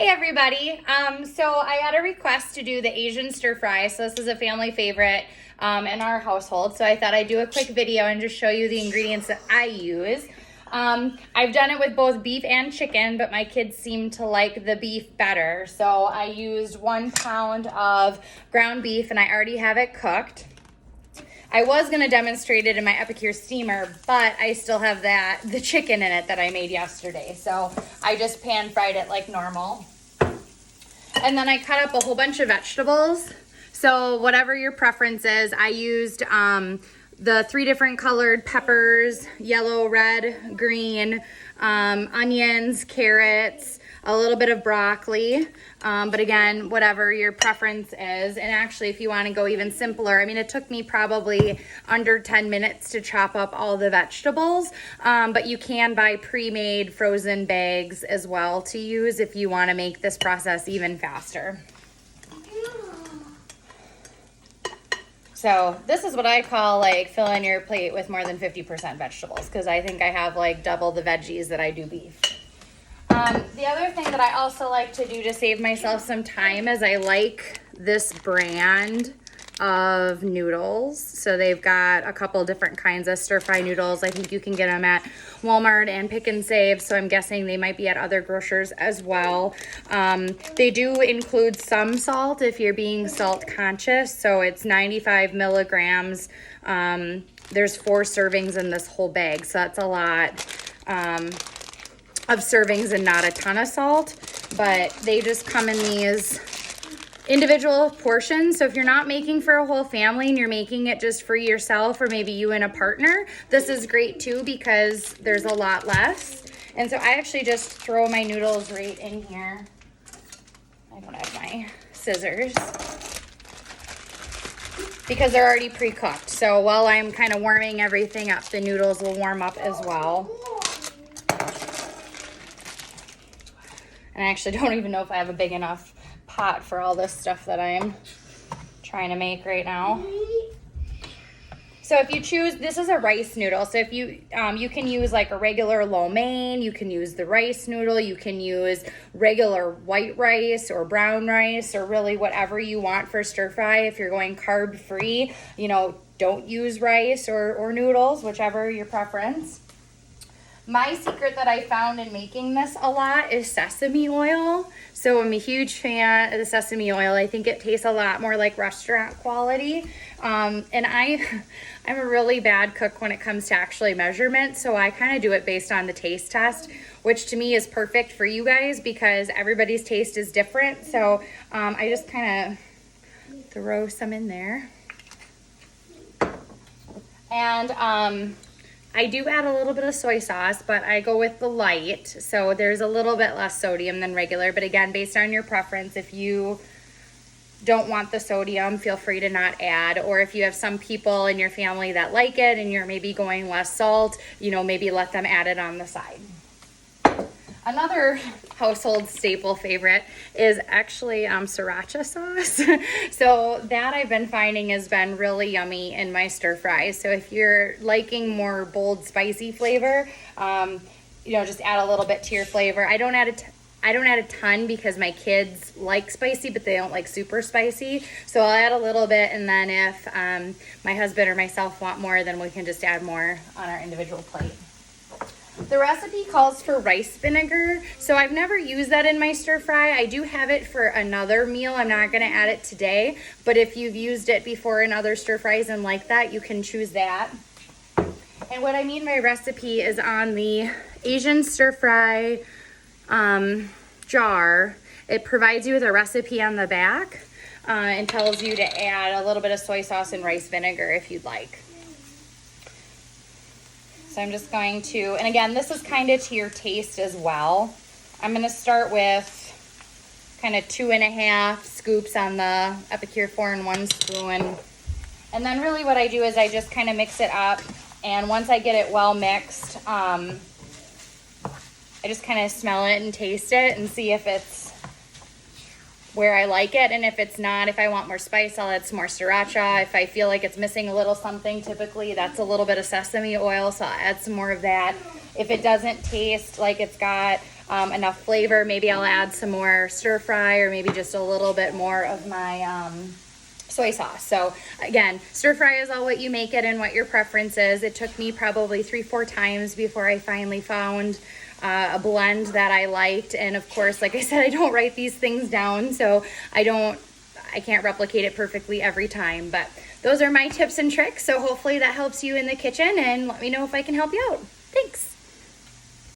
Hey everybody, so I got a request to do the Asian stir fry. So this is a family favorite in our household. So I thought I'd do a quick video and just show you the ingredients that I use. I've done it with both beef and chicken, but my kids seem to like the beef better. So I used 1 pound of ground beef and I already have it cooked. I was going to demonstrate it in my Epicure steamer, but I still have the chicken in it that I made yesterday. So I just pan fried it like normal. And then I cut up a whole bunch of vegetables. So whatever your preference is, I used the 3 different colored peppers, yellow, red, green, onions, carrots, a little bit of broccoli, but again, whatever your preference is. And actually, if you want to go even simpler, I mean, it took me probably under 10 minutes to chop up all the vegetables, but you can buy pre-made frozen bags as well to use if you want to make this process even faster. So this is what I call like filling your plate with more than 50% vegetables, because I think I have like double the veggies that I do beef. The other thing that I also like to do to save myself some time is I like this brand of noodles. So they've got a couple different kinds of stir fry noodles. I think you can get them at Walmart and Pick and Save. So I'm guessing they might be at other grocers as well. They do include some salt if you're being salt conscious. So it's 95 milligrams. There's 4 servings in this whole bag. So that's a lot of servings and not a ton of salt, but they just come in these individual portions. So if you're not making for a whole family and you're making it just for yourself or maybe you and a partner, this is great too because there's a lot less. And so I actually just throw my noodles right in here. I don't have my scissors because they're already pre-cooked. So while I'm kind of warming everything up, the noodles will warm up as well. And I actually don't even know if I have a big enough pot for all this stuff that I'm trying to make right now. So if you choose, this is a rice noodle. So if you can use like a regular lo mein, you can use the rice noodle, you can use regular white rice or brown rice or really whatever you want for stir fry. If you're going carb free, you know, don't use rice or noodles, whichever your preference. My secret that I found in making this a lot is sesame oil. So I'm a huge fan of the sesame oil. I think it tastes a lot more like restaurant quality. And I'm a really bad cook when it comes to actually measurement. So I kind of do it based on the taste test, which to me is perfect for you guys because everybody's taste is different. So I just kind of throw some in there. And I do add a little bit of soy sauce, but I go with the light. So there's a little bit less sodium than regular. But again, based on your preference, if you don't want the sodium, feel free to not add. Or if you have some people in your family that like it and you're maybe going less salt, you know, maybe let them add it on the side. Another household staple favorite is actually Sriracha sauce. So that I've been finding has been really yummy in my stir fries. So if you're liking more bold, spicy flavor, you know, just add a little bit to your flavor. I don't add a ton because my kids like spicy, but they don't like super spicy. So I'll add a little bit, and then if my husband or myself want more, then we can just add more on our individual plate. The recipe calls for rice vinegar, so I've never used that in my stir fry. I do have it for another meal. I'm not going to add it today, but if you've used it before in other stir fries and like that, you can choose that. And what I mean by recipe is on the Asian stir fry jar, it provides you with a recipe on the back and tells you to add a little bit of soy sauce and rice vinegar if you'd like. So I'm just going to, and again, this is kind of to your taste as well. I'm going to start with kind of 2.5 scoops on the Epicure 4-in-1 spoon. And then really what I do is I just kind of mix it up. And once I get it well mixed, I just kind of smell it and taste it and see if it's where I like it. And if it's not, if I want more spice, I'll add some more sriracha. If I feel like it's missing a little something, typically that's a little bit of sesame oil, so I'll add some more of that. If it doesn't taste like it's got enough flavor. Maybe I'll add some more stir fry, or maybe just a little bit more of my soy sauce. So again, stir fry is all what you make it and what your preference is. It took me probably 3-4 times before I finally found a blend that I liked. And of course, like I said, I don't write these things down, so I can't replicate it perfectly every time. But those are my tips and tricks. So hopefully that helps you in the kitchen, and let me know if I can help you out. Thanks.